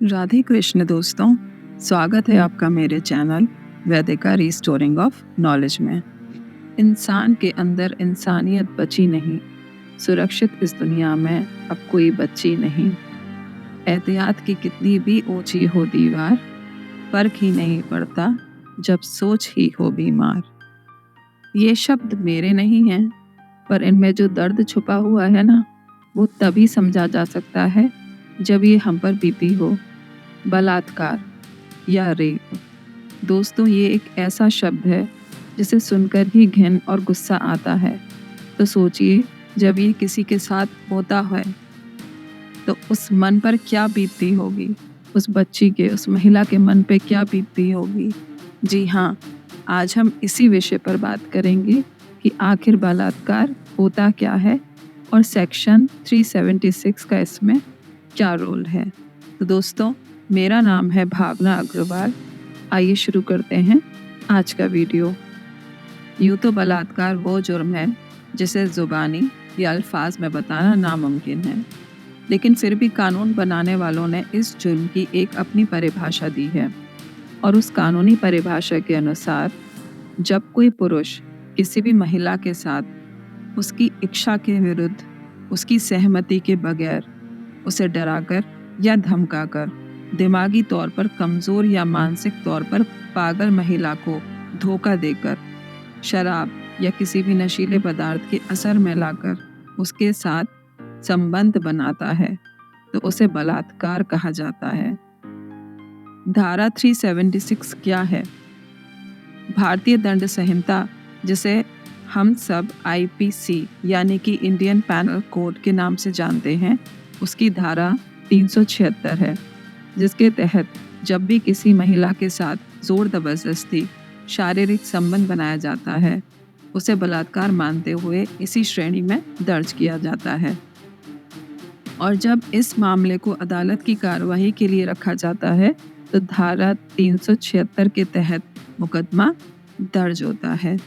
राधे कृष्ण दोस्तों, स्वागत है आपका मेरे channel Vaidika restoring of knowledge में। इंसान के अंदर इंसानियत बची नहीं, सुरक्षित इस दुनिया में अब कोई बच्ची नहीं। एहतियात की कितनी भी ऊंची हो दीवार, फर्क ही नहीं पड़ता जब सोच ही हो बीमार। ये शब्द मेरे नहीं हैं, पर इनमें जो दर्द छुपा हुआ है ना, वो तभी समझा जा सकता है जब ये हम पर बीती हो। बलात्कार या रेप। दोस्तों, ये एक ऐसा शब्द है जिसे सुनकर ही घिन और गुस्सा आता है। तो सोचिए, जब ये किसी के साथ होता है तो उस मन पर क्या बीतती होगी, उस बच्ची के, उस महिला के मन पे क्या बीतती होगी। जी हाँ, आज हम इसी विषय पर बात करेंगे कि आखिर बलात्कार होता क्या है और सेक्शन 376 का इसमें क्या रोल है। तो दोस्तों, मेरा नाम है भावना अग्रवाल। आइए शुरू करते हैं आज का वीडियो। यूँ तो बलात्कार वो जुर्म है जिसे ज़ुबानी या अल्फाज में बताना नामुमकिन है, लेकिन फिर भी कानून बनाने वालों ने इस जुर्म की एक अपनी परिभाषा दी है। और उस कानूनी परिभाषा के अनुसार जब कोई पुरुष किसी भी महिला के साथ उसकी इच्छा के विरुद्ध, उसकी सहमति के बगैर, उसे डराकर या धमकाकर, दिमागी तौर पर कमज़ोर या मानसिक तौर पर पागल महिला को धोखा देकर, शराब या किसी भी नशीले पदार्थ के असर में लाकर उसके साथ संबंध बनाता है, तो उसे बलात्कार कहा जाता है। धारा 376 क्या है? भारतीय दंड संहिता, जिसे हम सब IPC यानी कि इंडियन पैनल कोड के नाम से जानते हैं, उसकी धारा 376 है, जिसके तहत जब भी किसी महिला के साथ जोर जबरदस्ती शारीरिक संबंध बनाया जाता है, उसे बलात्कार मानते हुए इसी श्रेणी में दर्ज किया जाता है। और जब इस मामले को अदालत की कार्रवाई के लिए रखा जाता है, तो धारा 376 के तहत मुकदमा दर्ज होता है।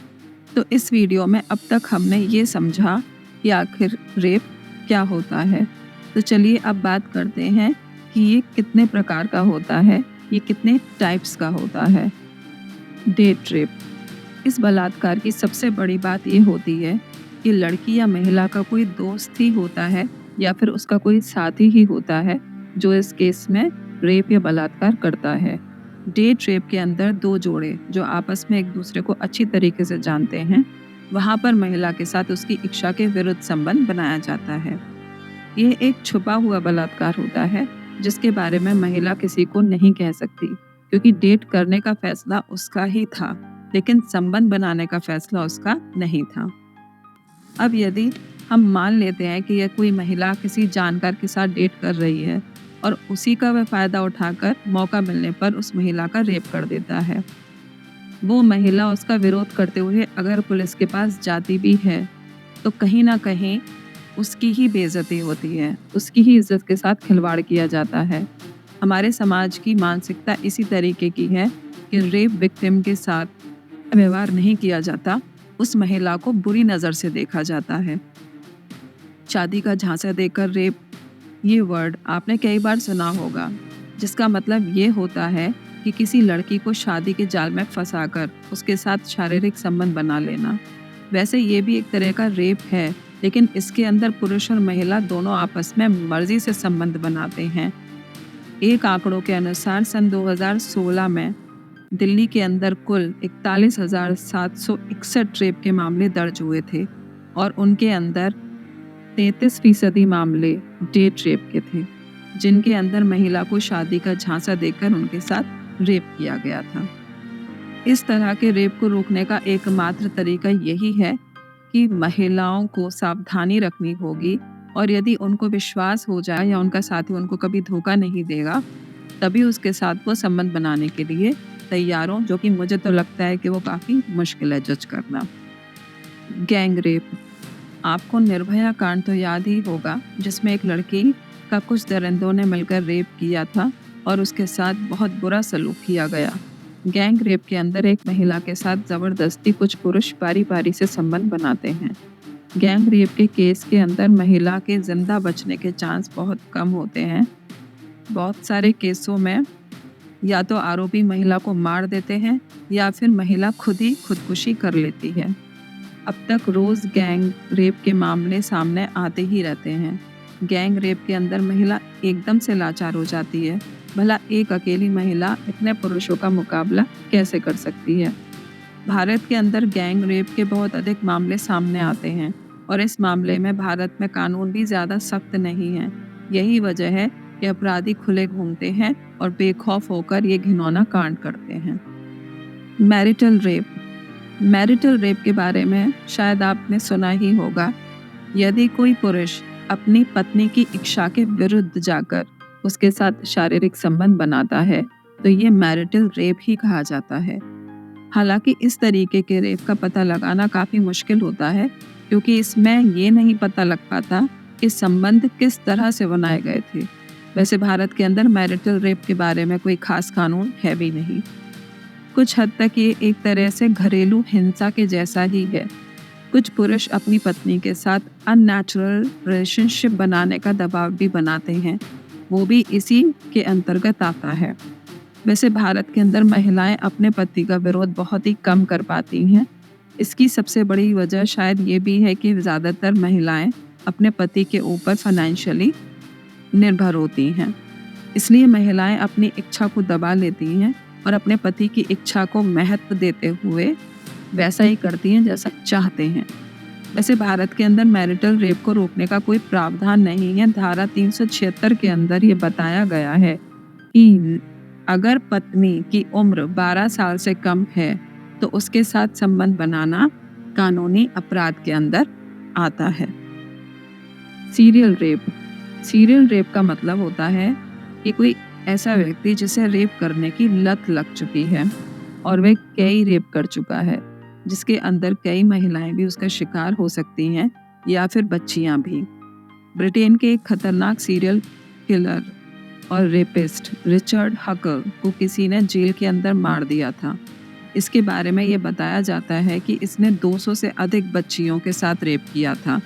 तो इस वीडियो में अब तक हमने ये समझा कि आखिर रेप क्या होता है। तो चलिए अब बात करते हैं कि ये कितने प्रकार का होता है, ये कितने टाइप्स का होता है। Date rape. इस बलात्कार की सबसे बड़ी बात ये होती है कि लड़की या महिला का कोई दोस्त ही होता है या फिर उसका कोई साथी ही होता है जो इस केस में रेप या बलात्कार करता है। डेट रेप के अंदर दो जोड़े जो आपस में एक दूसरे को अच्छी तरीके से जानते हैं, वहाँ पर महिला के साथ उसकी इच्छा के विरुद्ध संबंध बनाया जाता है। यह एक छुपा हुआ बलात्कार होता है जिसके बारे में महिला किसी को नहीं कह सकती, क्योंकि डेट करने का फैसला उसका ही था, लेकिन संबंध बनाने का फैसला उसका नहीं था। अब यदि हम मान लेते हैं कि यह कोई महिला किसी जानकार के साथ डेट कर रही है और उसी का वह फ़ायदा उठाकर मौका मिलने पर उस महिला का रेप कर देता है, वो महिला उसका विरोध करते हुए अगर पुलिस के पास जाती भी है, तो कहीं ना कहीं उसकी ही बेइज्जती होती है, उसकी ही इज्जत के साथ खिलवाड़ किया जाता है। हमारे समाज की मानसिकता इसी तरीके की है कि रेप विक्टिम के साथ व्यवहार नहीं किया जाता, उस महिला को बुरी नज़र से देखा जाता है। शादी का झांसा देकर रेप, ये वर्ड आपने कई बार सुना होगा, जिसका मतलब ये होता है कि किसी लड़की को शादी के जाल में फंसाकर उसके साथ शारीरिक संबंध बना लेना। वैसे ये भी एक तरह का रेप है, लेकिन इसके अंदर पुरुष और महिला दोनों आपस में मर्जी से संबंध बनाते हैं। एक आंकड़ों के अनुसार सन 2016 में दिल्ली के अंदर कुल 41,761 रेप के मामले दर्ज हुए थे और उनके अंदर 33% मामले डेट रेप के थे, जिनके अंदर महिला को शादी का झांसा देकर उनके साथ रेप किया गया था। इस तरह के रेप को रोकने का एकमात्र तरीका यही है कि महिलाओं को सावधानी रखनी होगी, और यदि उनको विश्वास हो जाए या उनका साथी उनको कभी धोखा नहीं देगा, तभी उसके साथ वो संबंध बनाने के लिए तैयार हो, जो कि मुझे तो लगता है कि वो काफ़ी मुश्किल है जज करना। Gang rape. आपको निर्भया कांड तो याद ही होगा, जिसमें एक लड़की का कुछ दरिंदों ने मिलकर रेप किया था और उसके साथ बहुत बुरा सलूक किया गया। गैंग रेप के अंदर एक महिला के साथ ज़बरदस्ती कुछ पुरुष बारी बारी से संबंध बनाते हैं। गैंग रेप के केस के अंदर महिला के जिंदा बचने के चांस बहुत कम होते हैं, बहुत सारे केसों में या तो आरोपी महिला को मार देते हैं या फिर महिला खुद ही खुदकुशी कर लेती है। अब तक रोज गैंग रेप के मामले सामने आते ही रहते हैं। गैंग रेप के अंदर महिला एकदम से लाचार हो जाती है। भला एक अकेली महिला इतने पुरुषों का मुकाबला कैसे कर सकती है? भारत के अंदर गैंग रेप के बहुत अधिक मामले सामने आते हैं और इस मामले में भारत में कानून भी ज़्यादा सख्त नहीं है। यही वजह है कि अपराधी खुले घूमते हैं और बेखौफ होकर ये घिनौना कांड करते हैं। मैरिटल रेप के बारे में शायद आपने सुना ही होगा। यदि कोई पुरुष अपनी पत्नी की इच्छा के विरुद्ध जाकर उसके साथ शारीरिक संबंध बनाता है तो ये मैरिटल रेप ही कहा जाता है। हालांकि इस तरीके के रेप का पता लगाना काफ़ी मुश्किल होता है क्योंकि इसमें ये नहीं पता लग पाता कि संबंध किस तरह से बनाए गए थे। वैसे भारत के अंदर मैरिटल रेप के बारे में कोई खास कानून है भी नहीं। कुछ हद तक ये एक तरह से घरेलू हिंसा के जैसा ही है। कुछ पुरुष अपनी पत्नी के साथ अननेचुरल रिलेशनशिप बनाने का दबाव भी बनाते हैं, वो भी इसी के अंतर्गत आता है। वैसे भारत के अंदर महिलाएं अपने पति का विरोध बहुत ही कम कर पाती हैं। इसकी सबसे बड़ी वजह शायद ये भी है कि ज़्यादातर महिलाएं अपने पति के ऊपर फाइनेंशियली निर्भर होती हैं। इसलिए महिलाएं अपनी इच्छा को दबा लेती हैं और अपने पति की इच्छा को महत्व देते हुए वैसा ही करती हैं जैसा चाहते हैं। वैसे भारत के अंदर मैरिटल रेप को रोकने का कोई प्रावधान नहीं है। धारा 376 के अंदर ये बताया गया है कि अगर पत्नी की उम्र 12 साल से कम है तो उसके साथ संबंध बनाना कानूनी अपराध के अंदर आता है। सीरियल रेप का मतलब होता है कि कोई ऐसा व्यक्ति जिसे रेप करने की लत लग चुकी है और वह कई रेप कर चुका है, जिसके अंदर कई महिलाएं भी उसका शिकार हो सकती हैं या फिर बच्चियां भी। ब्रिटेन के एक खतरनाक सीरियल किलर और रेपिस्ट रिचर्ड हकल को किसी ने जेल के अंदर मार दिया था। इसके बारे में ये बताया जाता है कि इसने 200 से अधिक बच्चियों के साथ रेप किया था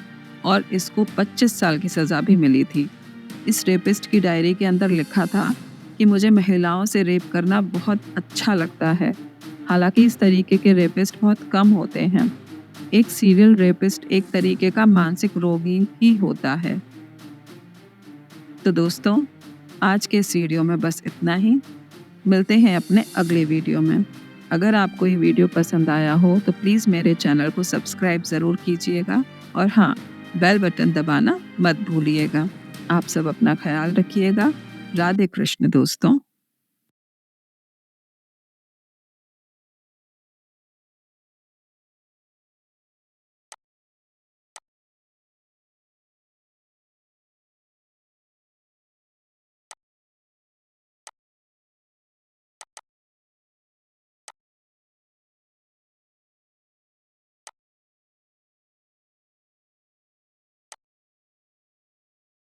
और इसको 25 साल की सज़ा भी मिली थी। इस रेपिस्ट की डायरी के अंदर लिखा था कि मुझे महिलाओं से रेप करना बहुत अच्छा लगता है। हालांकि इस तरीके के रेपिस्ट बहुत कम होते हैं। एक सीरियल रेपिस्ट एक तरीके का मानसिक रोगी ही होता है। तो दोस्तों, आज के इस वीडियो में बस इतना ही। मिलते हैं अपने अगले वीडियो में। अगर आपको ये वीडियो पसंद आया हो तो प्लीज़ मेरे चैनल को सब्सक्राइब ज़रूर कीजिएगा और हाँ, बेल बटन दबाना मत भूलिएगा। आप सब अपना ख्याल रखिएगा। राधे कृष्ण दोस्तों।